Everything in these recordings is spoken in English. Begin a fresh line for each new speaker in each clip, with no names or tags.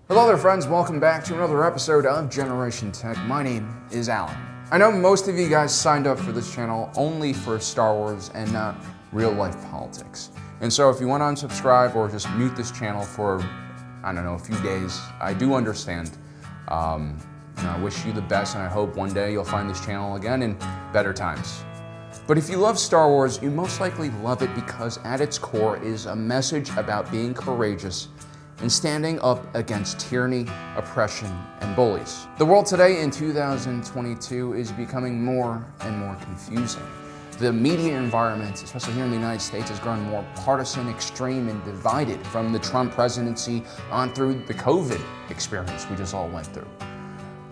Hello there friends, welcome back to another episode of Generation Tech. My name is Alan. I know most of you guys signed up for this channel only for Star Wars and not real life politics. And so if you want to unsubscribe or just mute this channel for, I don't know, a few days, I do understand. I wish you the best and I hope one day you'll find this channel again in better times. But if you love Star Wars, you most likely love it because at its core is a message about being courageous and standing up against tyranny, oppression, and bullies. The world today in 2022 is becoming more and more confusing. The media environment, especially here in the United States, has grown more partisan, extreme, and divided from the Trump presidency on through the COVID experience we just all went through.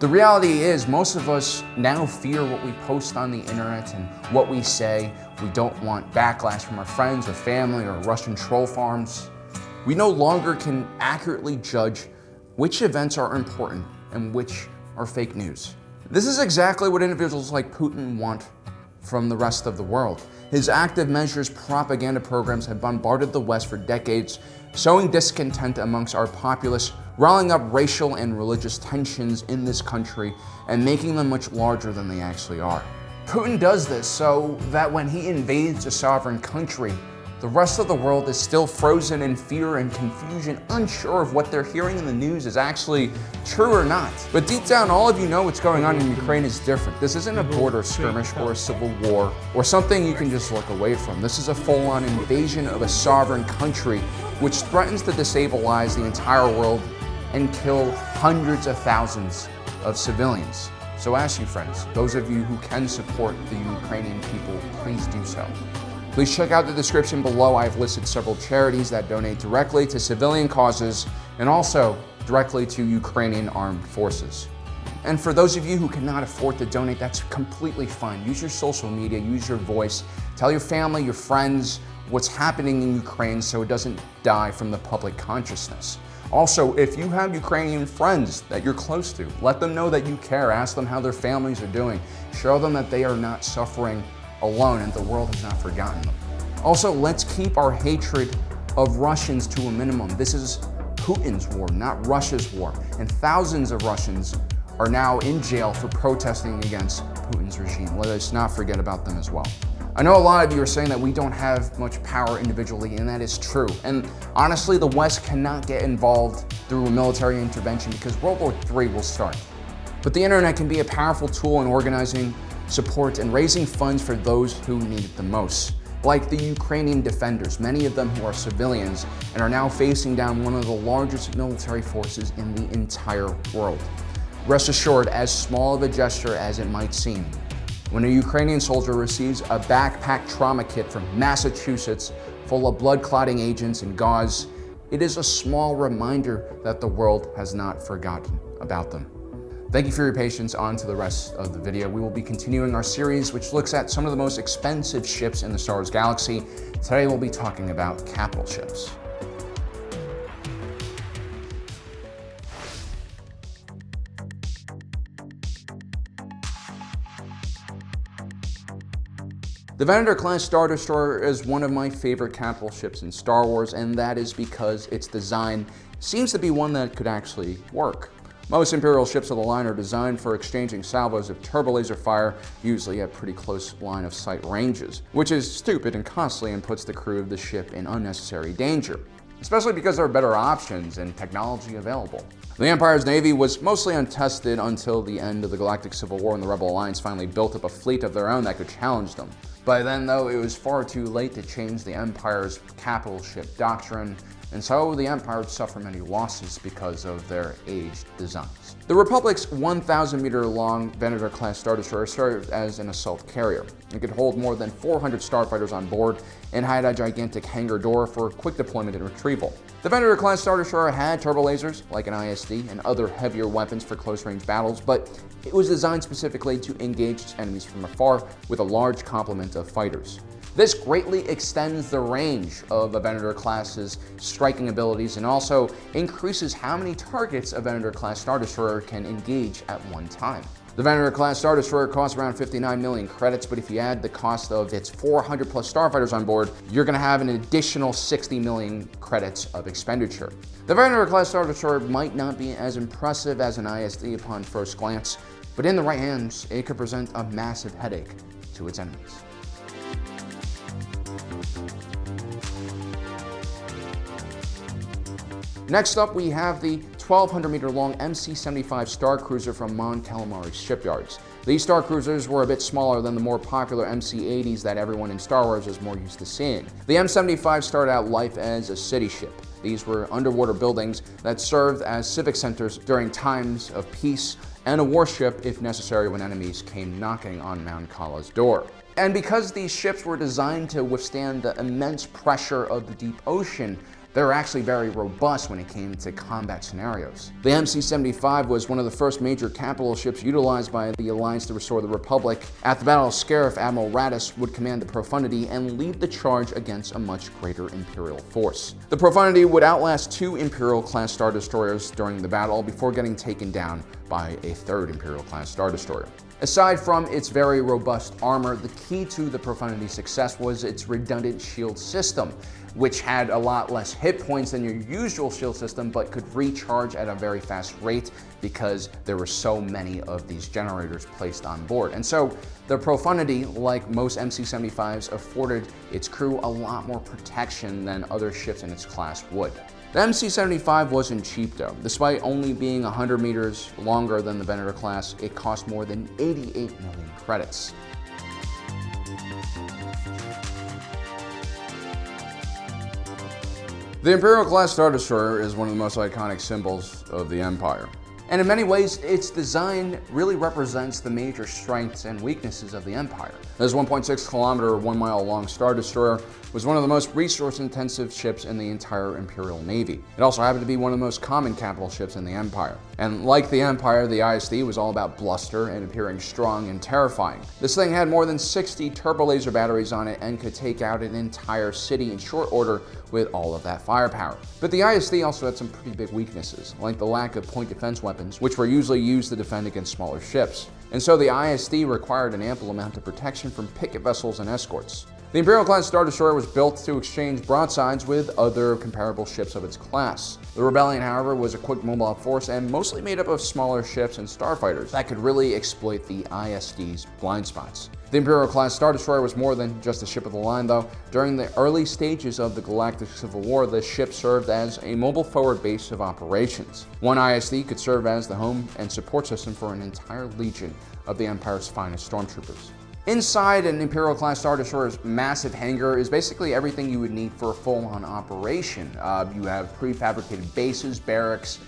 The reality is most of us now fear what we post on the internet and what we say. We don't want backlash from our friends or family or Russian troll farms. We no longer can accurately judge which events are important and which are fake news. This is exactly what individuals like Putin want from the rest of the world. His active measures propaganda programs have bombarded the West for decades, sowing discontent amongst our populace, riling up racial and religious tensions in this country, and making them much larger than they actually are. Putin does this so that when he invades a sovereign country, the rest of the world is still frozen in fear and confusion, unsure of what they're hearing in the news is actually true or not. But deep down, all of you know what's going on in Ukraine is different. This isn't a border skirmish or a civil war or something you can just look away from. This is a full-on invasion of a sovereign country which threatens to destabilize the entire world and kill hundreds of thousands of civilians. So ask you friends, those of you who can support the Ukrainian people, please do so. Please check out the description below. I've listed several charities that donate directly to civilian causes and also directly to Ukrainian armed forces. And for those of you who cannot afford to donate, that's completely fine. Use your social media, use your voice, tell your family, your friends what's happening in Ukraine so it doesn't die from the public consciousness. Also, if you have Ukrainian friends that you're close to, let them know that you care. Ask them how their families are doing. Show them that they are not suffering alone and the world has not forgotten them. Also, let's keep our hatred of Russians to a minimum. This is Putin's war, not Russia's war. And thousands of Russians are now in jail for protesting against Putin's regime. Let us not forget about them as well. I know a lot of you are saying that we don't have much power individually, and that is true. And honestly, the West cannot get involved through a military intervention because World War III will start. But the internet can be a powerful tool in organizing support and raising funds for those who need it the most, like the Ukrainian defenders, many of them who are civilians and are now facing down one of the largest military forces in the entire world. Rest assured, as small of a gesture as it might seem, when a Ukrainian soldier receives a backpack trauma kit from Massachusetts full of blood clotting agents and gauze, it is a small reminder that the world has not forgotten about them. Thank you for your patience. On to the rest of the video. We will be continuing our series which looks at some of the most expensive ships in the Star Wars galaxy. Today we'll be talking about capital ships. The Venator class Star Destroyer is one of my favorite capital ships in Star Wars, and that is because its design seems to be one that could actually work. Most Imperial ships of the line are designed for exchanging salvos of turbo-laser fire, usually at pretty close line-of-sight ranges, which is stupid and costly and puts the crew of the ship in unnecessary danger, especially because there are better options and technology available. The Empire's Navy was mostly untested until the end of the Galactic Civil War when the Rebel Alliance finally built up a fleet of their own that could challenge them. By then, though, it was far too late to change the Empire's capital ship doctrine, and so the Empire would suffer many losses because of their aged designs. The Republic's 1,000-meter-long Venator class Star Destroyer served as an assault carrier. It could hold more than 400 starfighters on board and had a gigantic hangar door for quick deployment and retrieval. The Venator class Star Destroyer had turbo lasers, like an ISD, and other heavier weapons for close-range battles, but it was designed specifically to engage its enemies from afar with a large complement of fighters. This greatly extends the range of a Venator class's striking abilities and also increases how many targets a Venator class Star Destroyer can engage at one time. The Venator class Star Destroyer costs around 59 million credits, but if you add the cost of its 400 plus starfighters on board, you're going to have an additional 60 million credits of expenditure. The Venator class Star Destroyer might not be as impressive as an ISD upon first glance, but in the right hands, it could present a massive headache to its enemies. Next up, we have the 1,200 meter long MC-75 Star Cruiser from Mon Calamari shipyards. These Star Cruisers were a bit smaller than the more popular MC-80s that everyone in Star Wars is more used to seeing. The M-75 started out life as a city ship. These were underwater buildings that served as civic centers during times of peace, and a warship if necessary when enemies came knocking on Mount Kala's door. And because these ships were designed to withstand the immense pressure of the deep ocean, they were actually very robust when it came to combat scenarios. The MC-75 was one of the first major capital ships utilized by the Alliance to restore the Republic. At the Battle of Scarif, Admiral Raddus would command the Profundity and lead the charge against a much greater Imperial force. The Profundity would outlast 2 Imperial-class Star Destroyers during the battle before getting taken down by a 3rd Imperial-class Star Destroyer. Aside from its very robust armor, the key to the Profundity's success was its redundant shield system, which had a lot less hit points than your usual shield system, but could recharge at a very fast rate because there were so many of these generators placed on board. And so the Profundity, like most MC-75s, afforded its crew a lot more protection than other ships in its class would. The MC-75 wasn't cheap though. Despite only being 100 meters longer than the Venator class, it cost more than 88 million credits. The Imperial class Star Destroyer is one of the most iconic symbols of the Empire. And in many ways, its design really represents the major strengths and weaknesses of the Empire. This 1.6 kilometer, 1 mile long Star Destroyer was one of the most resource-intensive ships in the entire Imperial Navy. It also happened to be one of the most common capital ships in the Empire. And like the Empire, the ISD was all about bluster and appearing strong and terrifying. This thing had more than 60 turbo-laser batteries on it and could take out an entire city in short order with all of that firepower. But the ISD also had some pretty big weaknesses, like the lack of point defense weapons, which were usually used to defend against smaller ships. And so the ISD required an ample amount of protection from picket vessels and escorts. The Imperial-class Star Destroyer was built to exchange broadsides with other comparable ships of its class. The Rebellion, however, was a quick mobile force and mostly made up of smaller ships and starfighters that could really exploit the ISD's blind spots. The Imperial-class Star Destroyer was more than just a ship of the line, though. During the early stages of the Galactic Civil War, the ship served as a mobile forward base of operations. One ISD could serve as the home and support system for an entire legion of the Empire's finest stormtroopers. Inside an Imperial-class Star Destroyer's massive hangar is basically everything you would need for a full-on operation. You have prefabricated bases, barracks,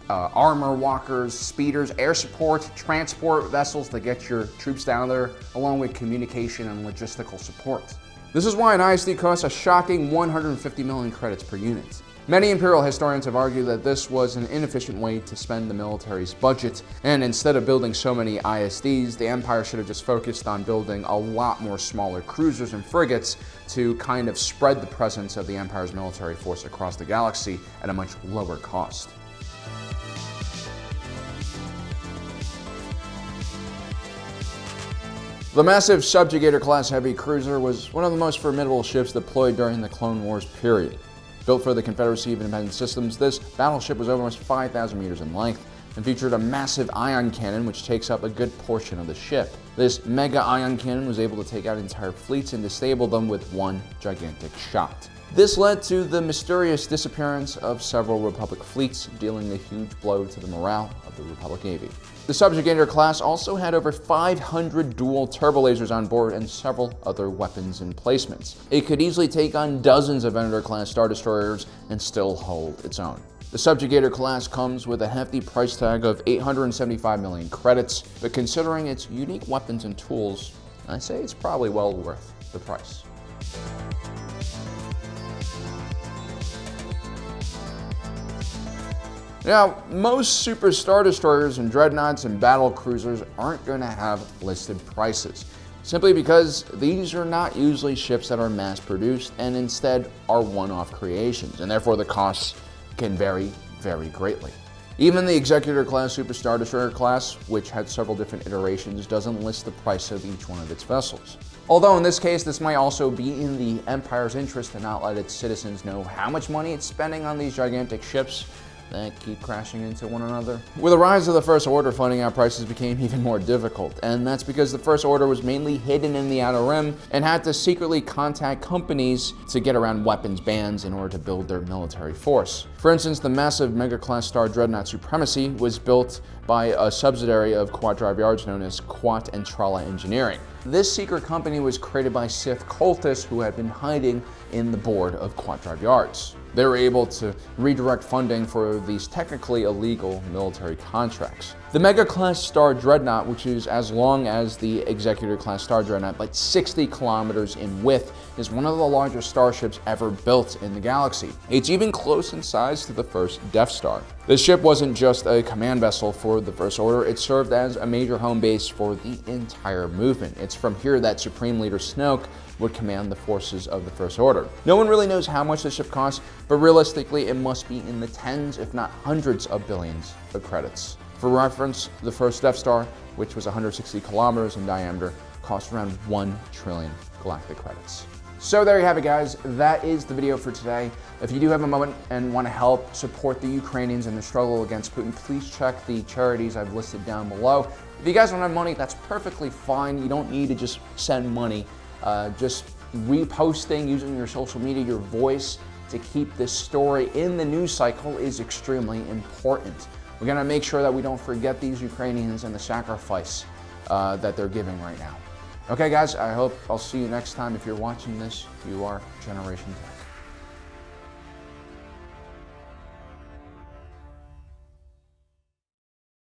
armor walkers, speeders, air support, transport vessels to get your troops down there, along with communication and logistical support. This is why an ISD costs a shocking 150 million credits per unit. Many Imperial historians have argued that this was an inefficient way to spend the military's budget, and instead of building so many ISDs, the Empire should have just focused on building a lot more smaller cruisers and frigates to kind of spread the presence of the Empire's military force across the galaxy at a much lower cost. The massive Subjugator Class heavy cruiser was one of the most formidable ships deployed during the Clone Wars period. Built for the Confederacy of Independent Systems, this battleship was almost 5,000 meters in length and featured a massive ion cannon which takes up a good portion of the ship. This mega ion cannon was able to take out entire fleets and disable them with one gigantic shot. This led to the mysterious disappearance of several Republic fleets, dealing a huge blow to the morale of the Republic Navy. The Subjugator class also had over 500 dual turbolasers on board and several other weapons emplacements. It could easily take on dozens of Venator-class Star Destroyers and still hold its own. The Subjugator class comes with a hefty price tag of 875 million credits, but considering its unique weapons and tools, I say it's probably well worth the price. Now, most Super Star Destroyers and Dreadnoughts and battle cruisers aren't going to have listed prices, simply because these are not usually ships that are mass-produced and instead are one-off creations, and therefore the costs can vary very greatly. Even the Executor Class Superstar Destroyer class, which had several different iterations, doesn't list the price of each one of its vessels. Although in this case, this might also be in the Empire's interest to not let its citizens know how much money it's spending on these gigantic ships that keep crashing into one another. With the rise of the First Order, finding out prices became even more difficult, and that's because the First Order was mainly hidden in the Outer Rim and had to secretly contact companies to get around weapons bans in order to build their military force. For instance, the massive mega-class star Dreadnought Supremacy was built by a subsidiary of Quat Drive Yards known as Quat and Tralla Engineering. This secret company was created by Sith cultists who had been hiding in the board of Quat Drive Yards. They were able to redirect funding for these technically illegal military contracts. The mega-class star Dreadnought, which is as long as the Executor Class star Dreadnought, but 60 kilometers in width, is one of the largest starships ever built in the galaxy. It's even close in size to the first Death Star. This ship wasn't just a command vessel for the First Order, it served as a major home base for the entire movement. It's from here that Supreme Leader Snoke would command the forces of the First Order. No one really knows how much the ship costs, but realistically it must be in the tens, if not hundreds of billions of credits. For reference, the first Death Star, which was 160 kilometers in diameter, cost around 1 trillion galactic credits. So there you have it, guys. That is the video for today. If you do have a moment and want to help support the Ukrainians in the struggle against Putin, please check the charities I've listed down below. If you guys don't have money, that's perfectly fine. You don't need to just send money. Just reposting, using your social media, your voice to keep this story in the news cycle is extremely important. We're going to make sure that we don't forget these Ukrainians and the sacrifice that they're giving right now. Okay, guys, I hope I'll see you next time. If you're watching this, you are Generation Tech.